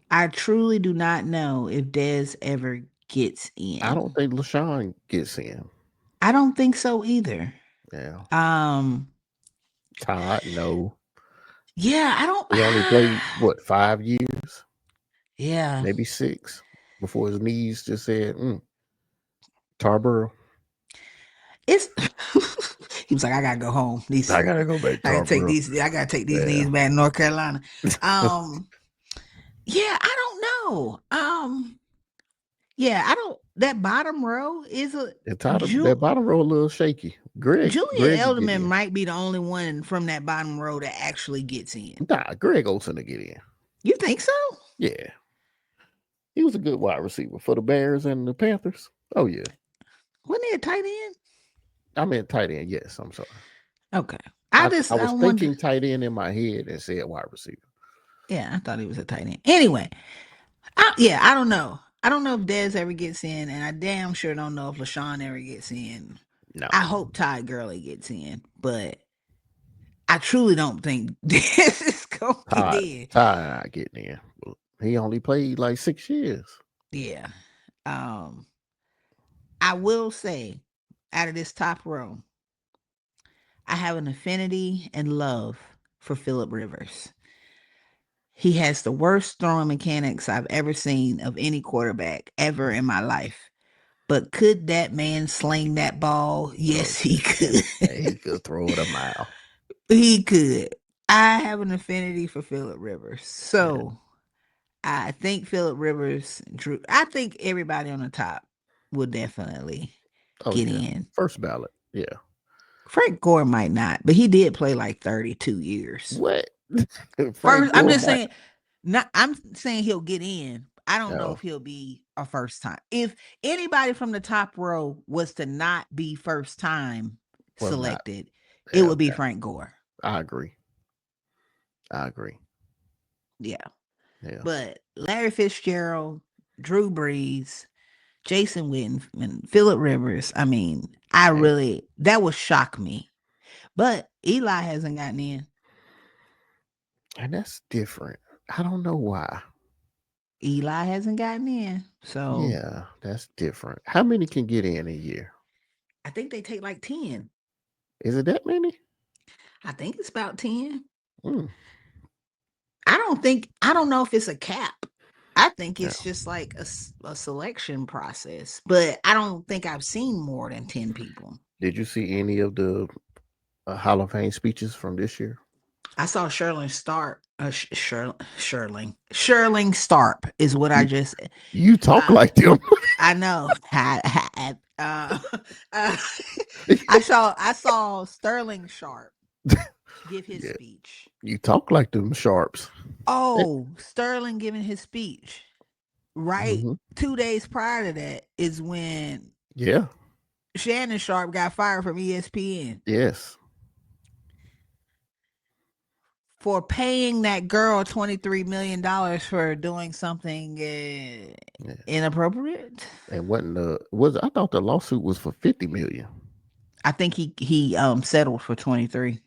I truly do not know if Dez ever gets I don't in. think LaShawn gets in. I don't think so either. Yeah, Um, Todd, no. yeah, I don't. He only played what 5 years, Yeah, maybe 6, before his knees just said, Tarboro. it's. He was like, I gotta go home. These, I gotta go back I gotta take Tarboro. these. I gotta take these Yeah, knees back to North Carolina. Um, yeah, I don't know. Yeah, I don't. That bottom row is a and Todd, that Ju- bottom row a little shaky. Julian Greg could get Elderman in. might be the only one from that bottom row that actually gets in. Nah, Greg Olson to get in. You think so? Yeah, he was a good wide receiver for the Bears and the Panthers. Oh yeah, Wasn't he a tight end? I meant tight end. Yes, I'm sorry. Okay. I just I I was wonder. thinking tight end in my head and said wide receiver. Yeah, I thought he was a tight end. Anyway, yeah, I don't know. I don't know if Dez ever gets in, and I damn sure don't know if LaShawn ever gets in. No, I hope Todd Gurley gets in, but I truly don't think Dez is gonna get in. Todd not getting in. He only played like 6 years. Yeah. Um, I will say, out of this top row, I have an affinity and love for Philip Rivers. He has the worst throwing mechanics I've ever seen of any quarterback ever in my life. But could that man sling that ball? Oh Yes, he yeah, could. he could throw it a mile. He could. I have an affinity for Philip Rivers. Yeah. So I think Philip Rivers, Drew, I think everybody on the top will definitely Oh get yeah, in. first ballot. Yeah. Frank Gore might not, but he did play like 32 years. What? Frank First, I'm Gore just might. saying, not I'm saying he'll get in. I don't know No, if he'll be a first time. If anybody from the top row was to not be first time was not. selected, it Yeah, would be okay. Frank Gore. I agree. I agree. Yeah. Yeah. But Larry Fitzgerald, Drew Brees, Jason Witten, and Philip Rivers, I mean, And, that would shock me. But Eli hasn't gotten in. and that's different. I don't know why. Eli hasn't gotten in. So Yeah, that's different. How many can get in a year? I think they take like 10. Is it that many? I think it's about 10. Mm, I don't know if it's a cap. I think yeah. it's just like a selection process, but I don't think I've seen more than 10 people. Did you see any of the Hall of Fame speeches from this year? I saw Sherling Starp. Sherling Starp is what I You just. you talk Uh, like them. I know. Uh, I saw Sterling Sharp give his Yeah, speech. you talk like them sharps. Oh, Sterling giving his speech. Right Mm-hmm. 2 days prior to that is when Yeah. Shannon Sharp got fired from ESPN Yes. for paying that girl $23 million for doing something Yeah. inappropriate. And wasn't the was I thought the lawsuit was for 50 million. I think he settled for 23.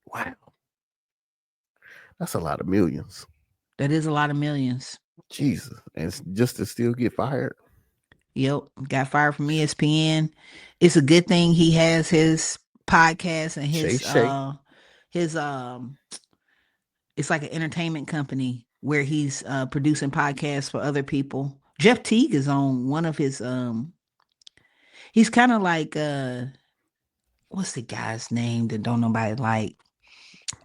Wow, that's a lot of millions. That is a lot of millions. Jesus, and just to still get fired. Yep, got fired from ESPN. It's a good thing he has his podcast and Shay Shay. his it's like an entertainment company where he's producing podcasts for other people. Jeff Teague is on one of his he's kind of like what's the guy's name that don't nobody like?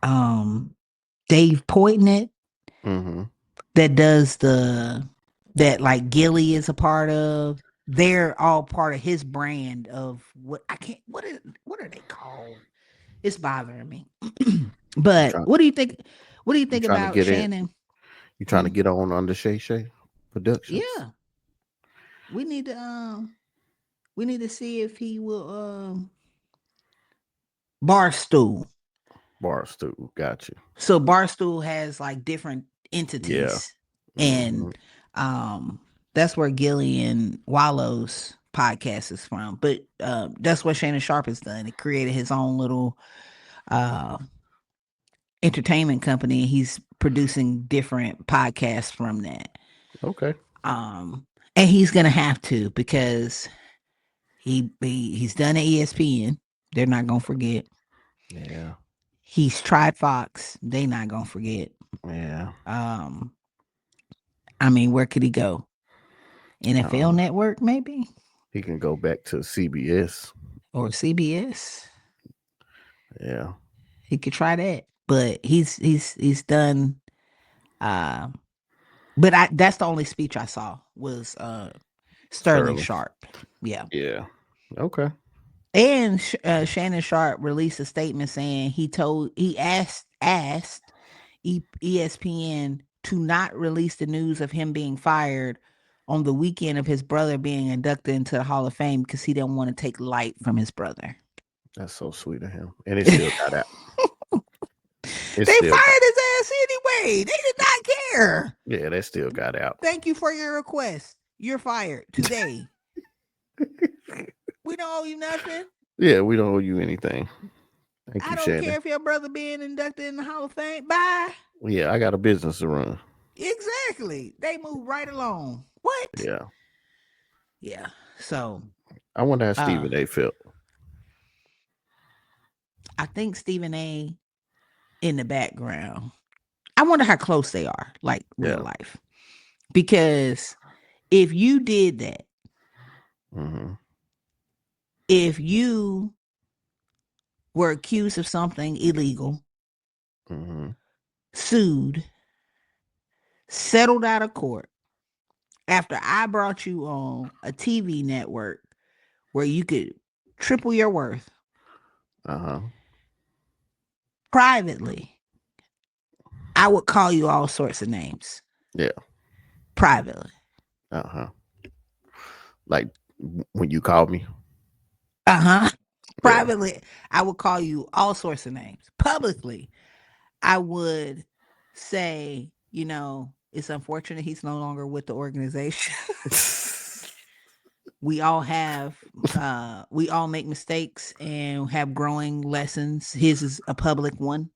Um Dave Poitnet Mm-hmm. that does that like Gilly is a part of. They're all part of his brand of what I can't what are they called? It's bothering me. You But trying what do you you think trying to about get in? Shannon? You trying Hmm? to get on under Shay Shay Productions? Yeah. We need to see if he will Barstool. Barstool, got you. So Barstool has like different Yeah. entities Mm-hmm. and um That's where Gillian Wallow's podcast is from. But that's what Shannon Sharp has done. He created his own little uh, entertainment company. He's producing different podcasts from that. Okay. Um, and he's gonna have to because he's done at ESPN. They're not gonna forget. Yeah. He's tried Fox. They not gonna forget. Yeah. Um, I mean, where could he go? NFL Um, Network, maybe, he can go back to CBS. or CBS. Yeah. He could try that, but he's done. Uh, but that's the only speech I saw was Sterling Sterling. Sharp. Yeah, Yeah. Okay. and Shannon Sharp released a statement saying he asked ESPN to not release the news of him being fired on the weekend of his brother being inducted into the Hall of Fame because he didn't want to take light from his brother. That's so sweet of him. And it They still got out. It still got, fired his ass anyway. They did not care. yeah, that still got out. Thank you for your request. You're fired today. We don't owe you nothing. Yeah, we don't owe you anything. Thank I you, don't Shannon. care if your brother being inducted in the Hall of Fame. Bye. Yeah, I got a business to run. Exactly. They move right along. What? Yeah. Yeah. So I wonder how uh Stephen A felt. I think Stephen A in the background. I wonder how close they are, like real Yeah. life. Because if you did that, Hmm. if you were accused of something illegal, Hmm. sued, settled out of court, after I brought you on a TV network where you could triple your worth Uh-huh. privately, I would call you all sorts of names Yeah. privately. Uh-huh. Like when you called me. Uh-huh. Yeah. Privately, I would call you all sorts of names. Publicly, I would say, it's unfortunate he's no longer with the organization. We all make mistakes and have growing lessons. His is a public one.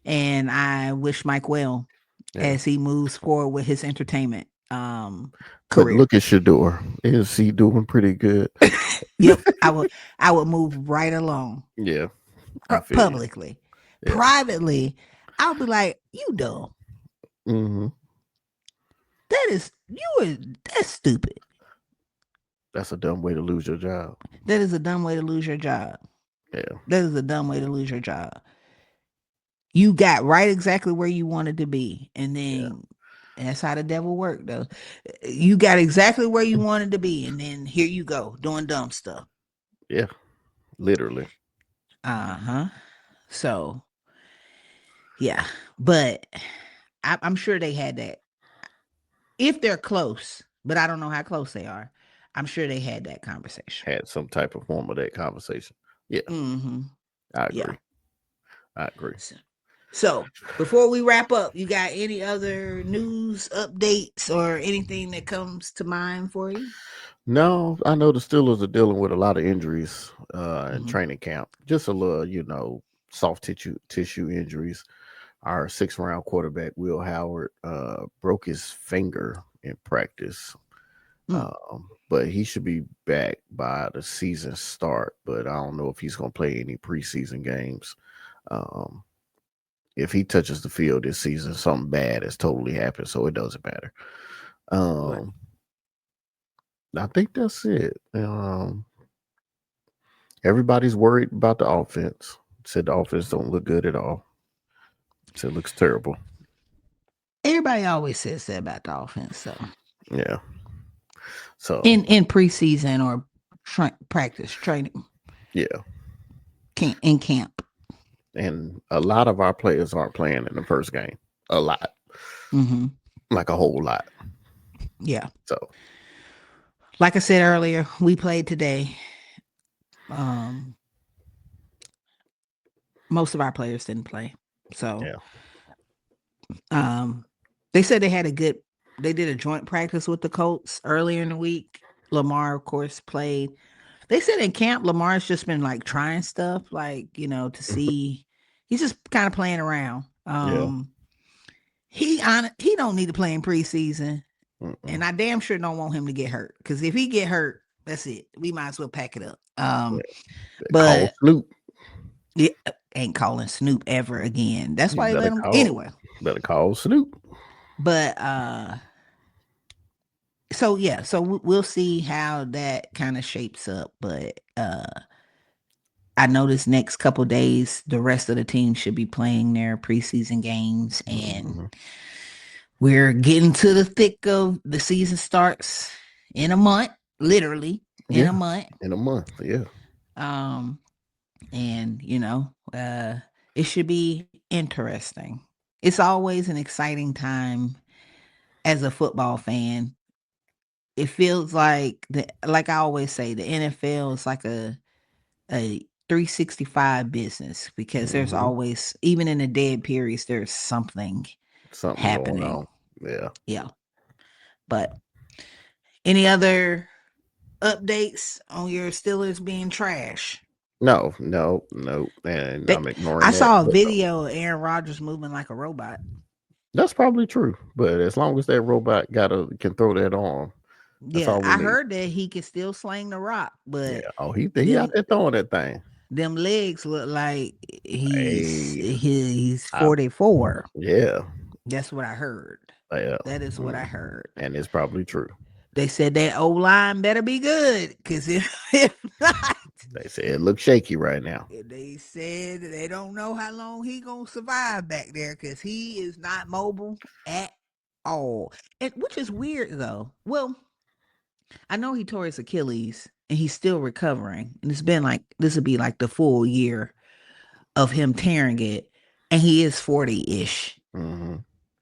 And I wish Mike well Yeah. as he moves forward with his entertainment But career. look at Shedeur. Is he doing pretty good? Yep. I would move right along Yeah. I feel you. publicly. Yeah. Privately, I'll be like, you dumb. Hmm. That's stupid. That's a dumb way to lose your job. That is a dumb way to lose your job. Yeah. That is a dumb way to lose your job. You got right exactly where you wanted to be. And Yeah. then that's how the devil worked, though. You got exactly where you wanted to be. And then here you go doing dumb stuff. Yeah. Literally. Uh-huh. So, yeah. But I'm sure they had that. If they're close, but I don't know how close they are. I'm sure they had that conversation. Had some type of form of that conversation. Yeah. Mm-hmm. I Yeah. agree. I agree. So before we wrap up, you got any other news updates or anything that comes to mind for you? No, I know the Steelers are dealing with a lot of injuries in Mm-hmm. training camp. Just a little, soft tissue injuries. Our 6th-round quarterback, Will Howard, broke his finger in practice. Mm. But he should be back by the season start. But I don't know if he's going to play any preseason games. Um, if he touches the field this season, something bad has totally happened, so it doesn't matter. Right. I think that's it. Everybody's worried about the offense. Said the offense don't look good at all. Said it looks terrible. Everybody always says that about the offense, so Yeah. So in preseason or practice training, yeah, in camp. and a lot of our players aren't playing in the first game. A lot, Mm-hmm. like a whole lot. Yeah. So Like I said earlier, we played today. Most of our players didn't play. So yeah, they said they had a good They did a joint practice with the Colts earlier in the week. Lamar, of course, played. They said in camp, Lamar's just been like trying stuff, like, to see. He's just kind of playing around. Yeah. He don't need to play in preseason, Mm-mm. and I damn sure don't want him to get hurt. Because if he get hurt, that's it. We might as well pack it up. Yeah. Call But Snoop. yeah, ain't calling Snoop ever again. That's You why they better let him call. anyway. Better call Snoop. But so yeah, so we'll see how that kind of shapes up. But I know this next couple days, the rest of the team should be playing their preseason games, and Mm-hmm. we're getting to the thick of the season. Starts in a month, literally in a Yeah. month. In a month. Yeah. Um, and it should be interesting. It's always an exciting time as a football fan. It feels like I always say, the NFL is like a 365 business, because there's Mm-hmm. always, even in the dead periods, there's something Something going happening. on. Yeah. Yeah. But any other updates on your Steelers being trash? No, no, no. And They, I'm ignoring I that. saw a But no. video of Aaron Rodgers moving like a robot. That's probably true. But as long as that robot can throw that arm, that's Yeah, all we I need. heard that he can still sling the rock, but Yeah. Oh, he out them there throwing that thing. them legs look like Hey, he's I 44. yeah. That's what I heard. Yeah. That is what I Mm. heard. And it's probably true. They said that O line better be good, because if not, They say it looks shaky right now. they said they don't know how long he gonna survive back there, because he is not mobile at all. And which is weird though. Well, I know he tore his Achilles and he's still recovering, and it's been like this would be like the full year of him tearing it, and he is 40-ish. Hmm.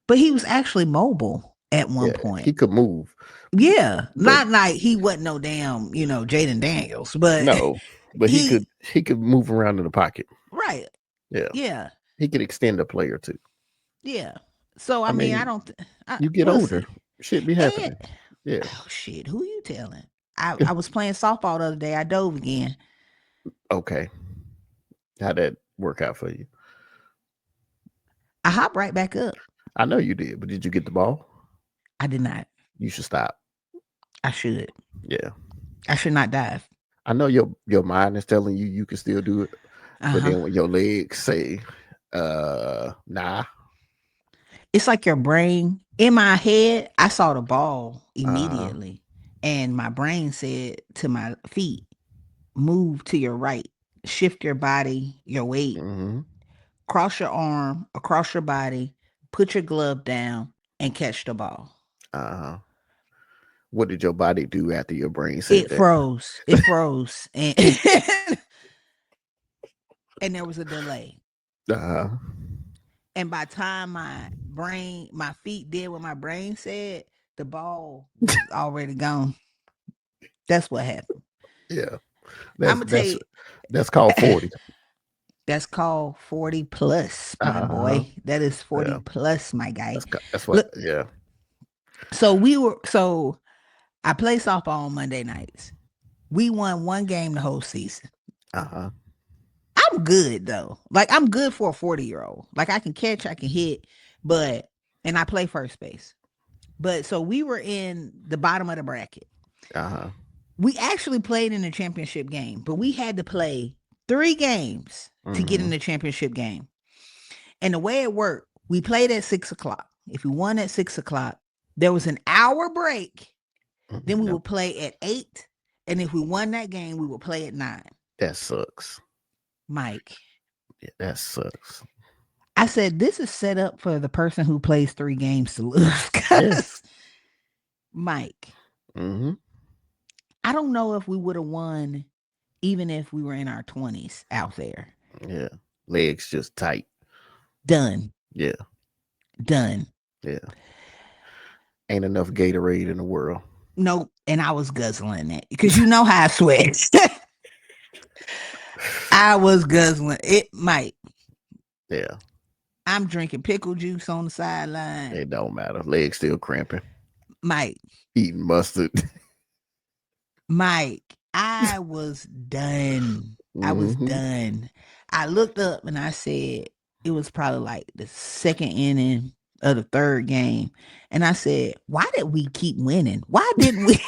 But he was actually mobile at one Yeah, point. he could move, Yeah, but not like he wasn't no damn, Jaden Daniels, but no, but he he could he could move around in the pocket. right. Yeah, Yeah. he could extend a play or two. Yeah. So I I mean, I mean, don't you get we'll older, see. shit be And happening. Yeah. oh shit, who you telling? I was playing softball the other day. I dove again. Okay, how'd that work out for you? I hopped right back up. I know you did, but did you get the ball? I did not. You should stop. I should. Yeah, I should not dive. I know your mind is telling you you can still do it, but Uh-huh. then when your legs say, nah, It's like your brain, in my head, I saw the ball uh, immediately. And my brain said to my feet, move to your right, shift your body, your weight, mm-hmm, cross your arm across your body, put your glove down, and catch the ball. uh, what did your body do after your brain said It that? froze. It froze. And and there was a delay. Uh, And by the time my feet did what my brain said, the ball was already gone. That's what happened. yeah, I'm that's gonna tell that's you, that's called 40. that's called 40 plus, my Uh-huh. boy. That is 40 Yeah, plus, my guy. that's what. Look, Yeah. so I play softball on Monday nights. We won one game the whole season. Uh-huh. I'm good though. Like, I'm good for a 40-year-old. Like, I can catch, I can hit, but and I play first base. But so we were in the bottom of the bracket. Uh-huh. We actually played in the championship game, but we had to play 3 games to get in Mm-hmm. the championship game. And the way it worked, we played at 6 o'clock. If we won at 6 o'clock, there was an hour break. Then we Yep. would play at 8. And if we won that game, we would play at 9. That sucks. Mike, Yeah, that sucks. I said, this is set up for the person who plays 3 games to lose. Yeah. Because, Mike, Mm-hmm. I don't know if we would have won even if we were in our 20s out there. Yeah. Legs just tight. Done. Yeah. Done. Yeah. Ain't enough Gatorade in the world. Nope. And I was guzzling it because you know how I sweat. I was guzzling it, Mike. Yeah. I'm drinking pickle juice on the sideline. It don't matter. Legs still cramping. Mike, eating mustard. Mike, I was done. I was Hmm. done. I looked up and I said it was probably like the second inning of the third game. And I said, why did we keep winning? Why didn't we?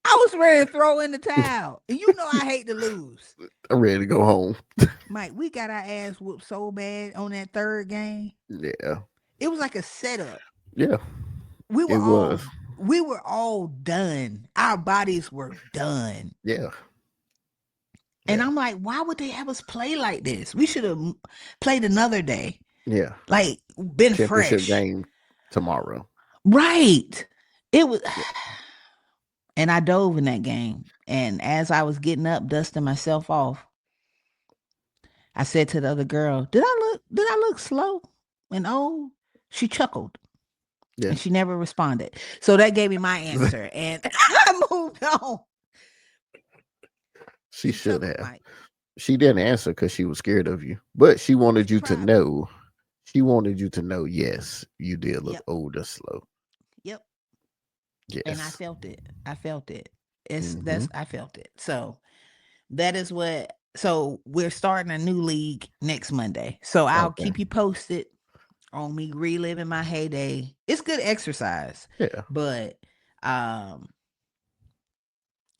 I was ready to throw in the towel. And you know I hate to lose. I'm ready to go home. Mike, we got our ass whooped so bad on that third game. Yeah. It was like a setup. Yeah. We were It all was. we were all done. Our bodies were done. Yeah. And Yeah. I'm like, why would they have us play like this? We should have played another day. Yeah. Like been Championship fresh. game tomorrow. Right. It was Yeah. and I dove in that game. And as I was getting up, dusting myself off, I said to the other girl, did I look slow and old? She chuckled Yeah. and she never responded. So that gave me my answer. And I moved on. She She should chuckled, have. Mike. She didn't answer because she was scared of you. But she wanted you to Probably. know. She wanted you to know, yes, you did look Yep. old or slow. Yep. And I Yes. felt it. I felt it. It's Hmm. that's I felt it. So that is what so we're starting a new league next Monday. So I'll Okay. keep you posted on me reliving my heyday. It's good exercise, Yeah. but um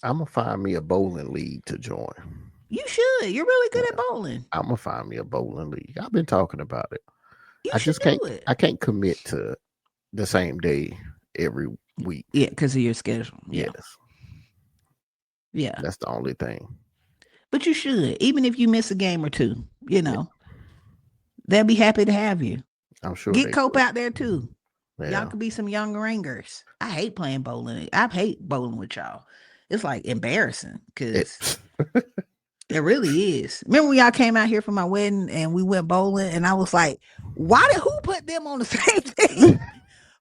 I'm gonna find me a bowling league to join. you should. You're really good at Yeah. bowling. I'm gonna find me a bowling league. I've been talking about it. You I should just can't. do it. I can't commit to the same day every week. Yeah, because of your schedule. Yeah. Yes, Yeah. that's the only thing. But you should. Even if you miss a game or two, Yeah, they'll be happy to have you. I'm sure Get they Cope would. out there too. Y'all Yeah, could be some young ringers. I hate playing bowling. I hate bowling with y'all. It's like embarrassing because it, it really is. Remember when y'all came out here for my wedding and we went bowling and I was like, who put them on the same team?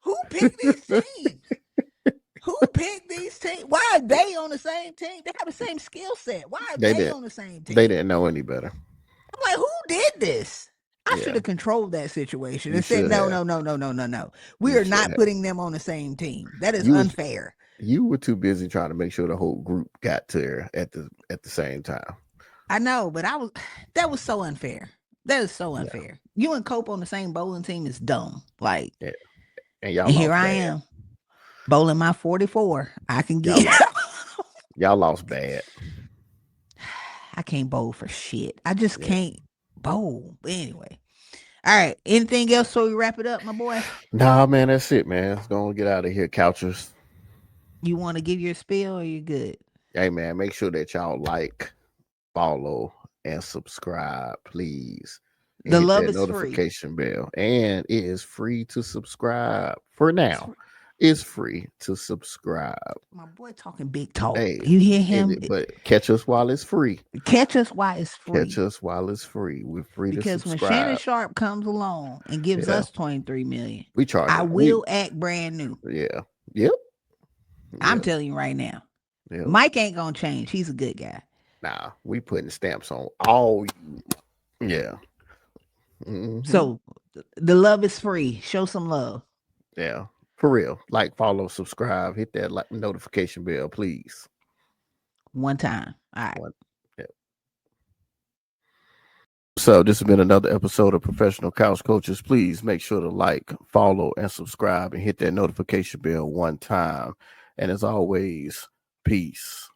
Who picked these teams? Who picked these teams? Why are they on the same team? They have the same skill set. Why are they they didn't. on the same They team? didn't know any better. I'm like, who did this? I should Yeah, have controlled that situation you and said, should no, have. no, no, no, no, no, no. We You are should not have. putting them on the same team. That is You was unfair. you were too busy trying to make sure the whole group got there at the same time. I know, but that was so unfair. That is so Yeah, unfair. You and Cope on the same bowling team is dumb. Like, yeah. And y'all and here lost I bad. am bowling my 44. I can Y'all get, lost. Y'all lost bad. I can't bowl for shit. I just Yeah. can't bowl. But anyway. All right. Anything else so we wrap it up, my boy? Nah, man, that's it, man. Let's go and get out of here, couchers. You want to give your spiel or you good? Hey, man, make sure that y'all like, follow, and subscribe, please. And The hit love that is free. notification bell. And it is free to subscribe for It's now. free. It's free to subscribe. My boy talking big talk. Hey, You hear him? but catch us while it's free. Catch us while it's Catch free. us while it's free. We're free to Because when Shannon subscribe. Sharp comes along and gives Yeah, us 23 million, we charge I it. We will act brand new. yeah, yep, I'm yep, telling you right now. yep. Mike ain't gonna change. He's a good guy. Nah, we putting stamps on all. Yeah. Hmm. So the love is free. Show some love. Yeah, for real. Like, follow, subscribe, hit that like notification bell, please. One time. All right. One. Yeah. So this has been another episode of Professional Couch Coaches. Please make sure to like, follow, and subscribe, and hit that notification bell one time. And as always, peace.